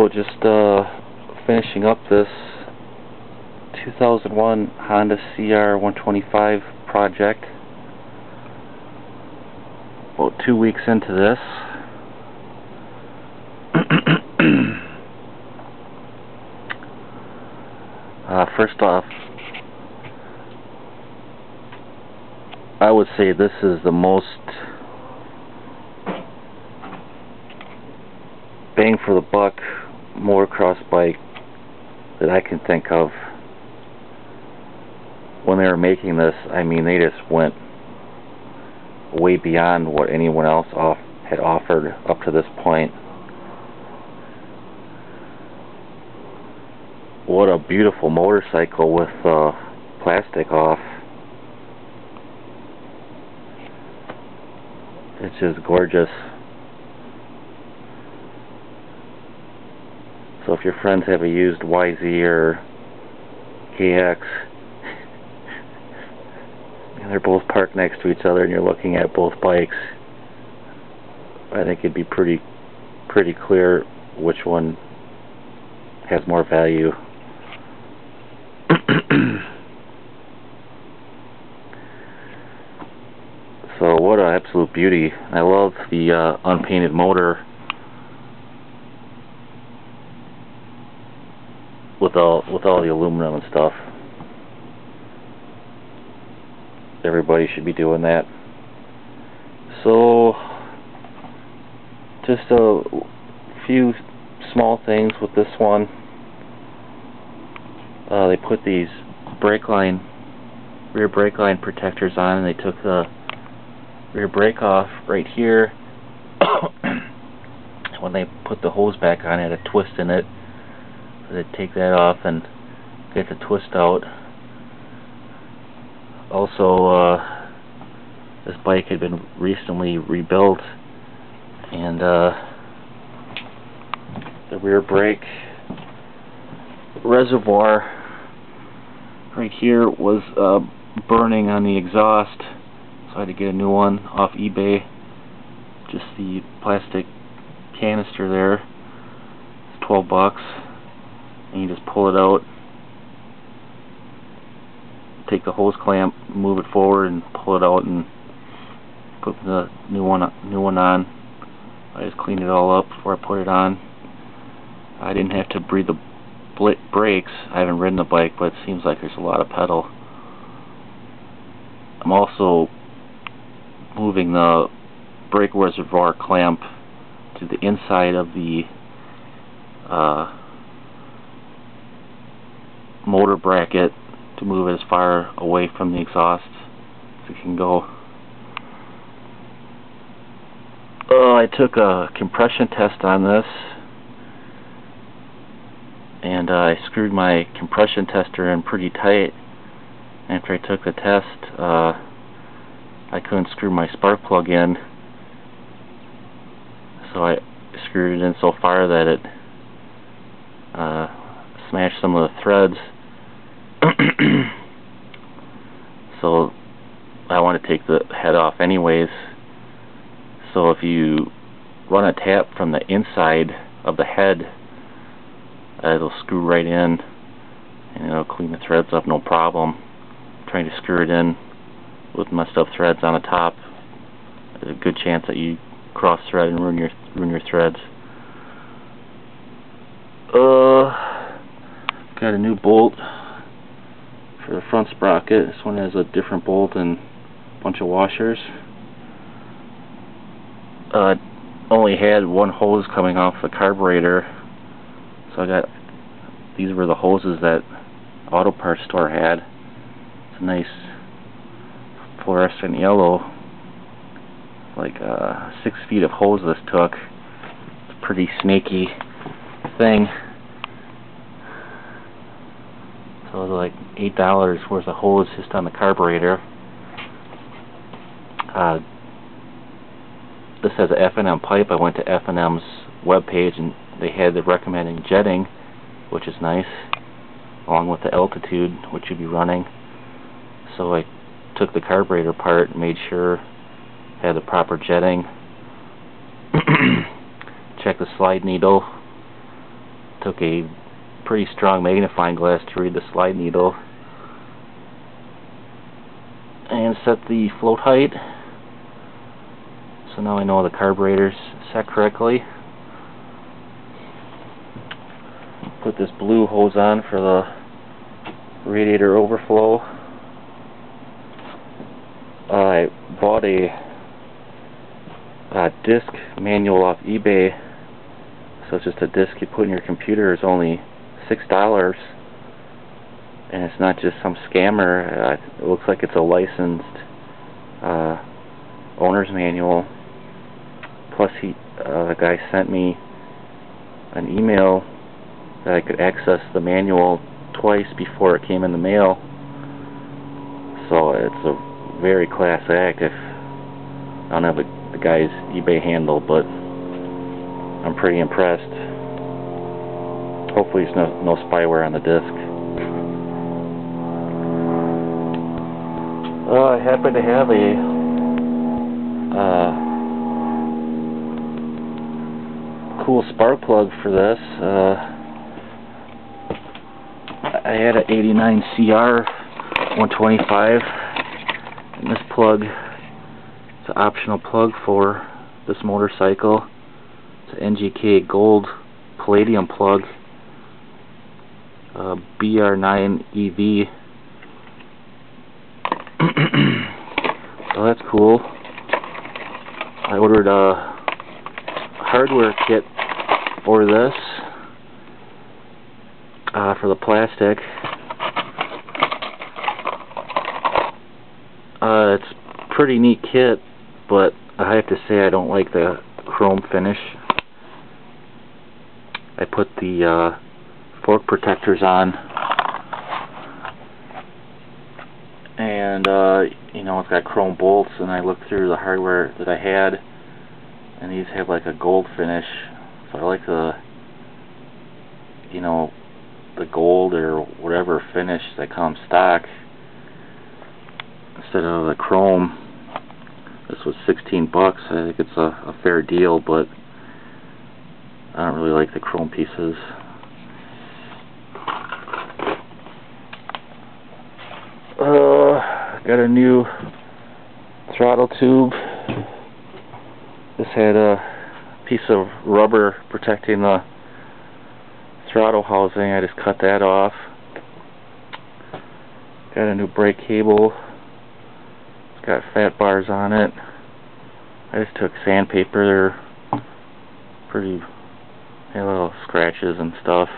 So just finishing up this 2001 Honda cr125 project. About 2 weeks into this. First off, I would say this is the most bang for the buck motocross bike that I can think of. When they were making this, I mean, they just went way beyond what anyone else had offered up to this point. What a beautiful motorcycle with plastic off. It's just gorgeous. So if your friends have a used YZ or KX and they're both parked next to each other and you're looking at both bikes, I think it'd be pretty clear which one has more value. So what an absolute beauty. I love the unpainted motor with all the aluminum and stuff. Everybody should be doing that. So just a few small things with this one. They put these rear brake line protectors on, and they took the rear brake off right here. When they put the hose back on, it had a twist in it, so they'd take that off and get the twist out. Also, this bike had been recently rebuilt, and the rear brake reservoir right here was burning on the exhaust, so I had to get a new one off eBay. Just the plastic canister there. It's $12, and you just pull it out, take the hose clamp, move it forward, and pull it out, and put the new one on. I just cleaned it all up before I put it on. I didn't have to breathe the brakes. I haven't ridden the bike, but it seems like there's a lot of pedal. I'm also moving the brake reservoir clamp to the inside of the motor bracket to move it as far away from the exhaust as it can go. I took a compression test on this, and I screwed my compression tester in pretty tight. After I took the test, I couldn't screw my spark plug in, so I screwed it in so far that it smashed some of the threads. So I want to take the head off anyways. So if you run a tap from the inside of the head, it'll screw right in and it'll clean the threads up no problem. Trying to screw it in with messed up threads on the top, there's a good chance that you cross thread and ruin your threads. Got a new bolt for the front sprocket. This one has a different bolt and a bunch of washers. Only had one hose coming off the carburetor, so these were the hoses that auto parts store had. It's a nice fluorescent yellow, like 6 feet of hose this took. It's a pretty snaky thing. So it was like $8 worth of hose just on the carburetor. This has an F&M pipe. I went to F&M's webpage and they had the recommending jetting, which is nice, along with the altitude which you'd be running. So I took the carburetor apart and made sure it had the proper jetting. Check the slide needle. took a pretty strong magnifying glass to read the slide needle and set the float height. So now I know the carburetor's set correctly. Put this blue hose on for the radiator overflow. I bought a disc manual off eBay. So it's just a disc you put in your computer. It's only $6, and it's not just some scammer. It looks like it's a licensed owner's manual. Plus, the guy sent me an email that I could access the manual twice before it came in the mail. So it's a very class act. I don't have the guy's eBay handle, but I'm pretty impressed. Hopefully there's no spyware on the disc. I happen to have a cool spark plug for this. I had an 89 cr125, and this plug is an optional plug for this motorcycle. It's an NGK gold palladium plug, BR9EV. So that's cool. I ordered a hardware kit for this, for the plastic. It's a pretty neat kit, but I have to say I don't like the chrome finish. I put the fork protectors on, and you know, it's got chrome bolts, and I looked through the hardware that I had, and these have like a gold finish. So I like the, you know, the gold or whatever finish that comes stock instead of the chrome. This was $16. I think it's a fair deal, but I don't really like the chrome pieces. Got a new throttle tube. This had a piece of rubber protecting the throttle housing. I just cut that off. Got a new brake cable. It's got fat bars on it. I just took sandpaper. They're pretty, had little scratches and stuff.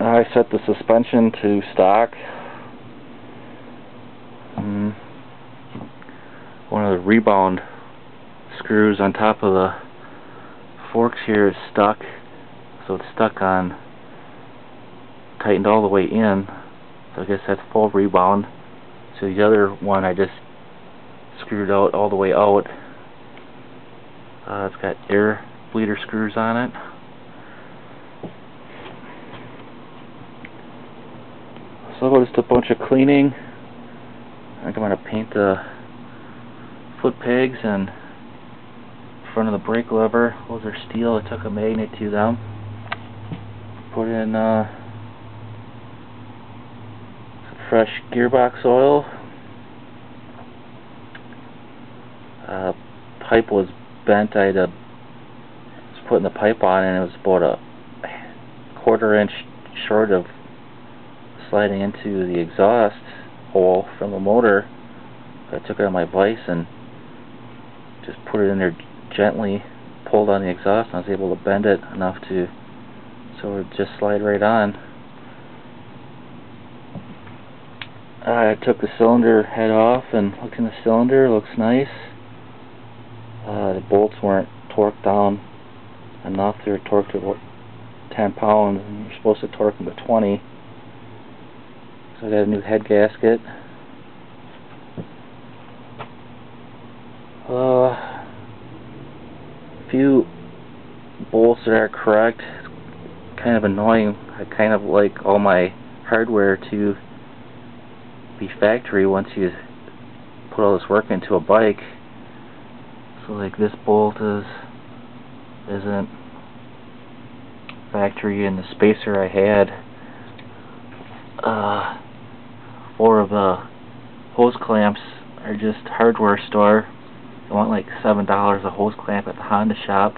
I set the suspension to stock. One of the rebound screws on top of the forks here is stuck, so it's stuck on, tightened all the way in, so I guess that's full rebound. So the other one I just screwed out all the way out. It's got air bleeder screws on it. So just a bunch of cleaning. I think I'm going to paint the foot pegs and front of the brake lever. Those are steel. I took a magnet to them. Put in some fresh gearbox oil. Pipe was bent. I was putting the pipe on, and it was about a quarter-inch short of sliding into the exhaust hole from the motor. I took it on my vise and just put it in there gently, pulled on the exhaust, and I was able to bend it enough to so it would just slide right on. I took the cylinder head off and looked in the cylinder. It looks nice. The bolts weren't torqued down enough. They were torqued at 10 pounds, and you're supposed to torque them to 20. So I got a new head gasket. A few bolts that are correct. It's kind of annoying. I kind of like all my hardware to be factory once you put all this work into a bike. So like this bolt isn't factory, and the spacer I had, 4 of the hose clamps are just hardware store. I want like $7 a hose clamp at the Honda shop.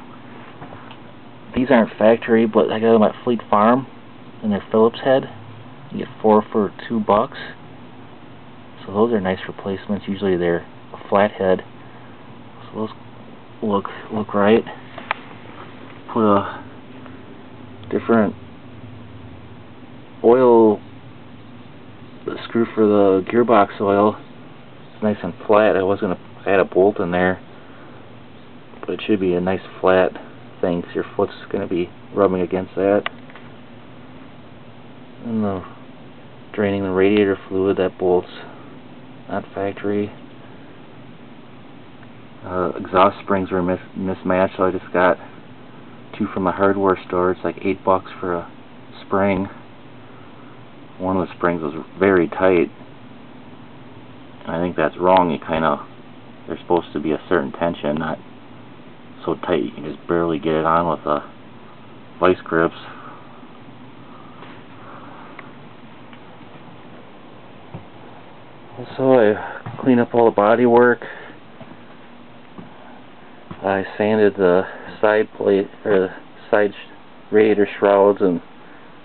These aren't factory, but I got them at Fleet Farm, and they're Phillips head. You get 4 for $2. So those are nice replacements. Usually they're a flat head. So those look right. Put a different oil screw for the gearbox oil. It's nice and flat. I was gonna add a bolt in there, but it should be a nice flat thing because your foot's gonna be rubbing against that. And draining the radiator fluid, that bolt's not factory. Exhaust springs were mismatched, so I just got 2 from a hardware store. It's like $8 for a spring. One of the springs was very tight. I think that's wrong. They're supposed to be a certain tension, not so tight you can just barely get it on with the vice grips. So I cleaned up all the body work. I sanded the side plate, or the side radiator shrouds and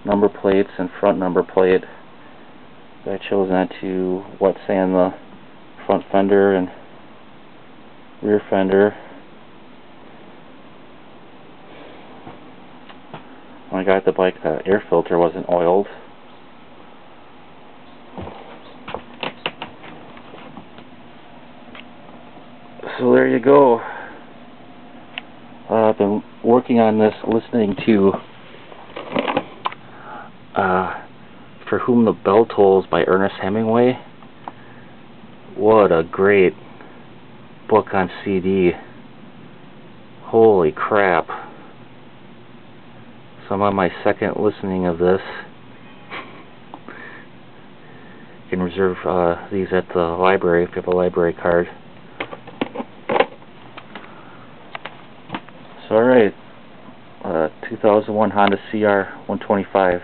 number plates and front number plate. I chose not to wet sand the front fender and rear fender. When I got the bike, the air filter wasn't oiled. So there you go. I've been working on this, listening to For Whom the Bell Tolls by Ernest Hemingway. What a great book on CD. Holy crap. So I'm on my second listening of this. You can reserve these at the library if you have a library card. So alright, 2001 Honda cr125.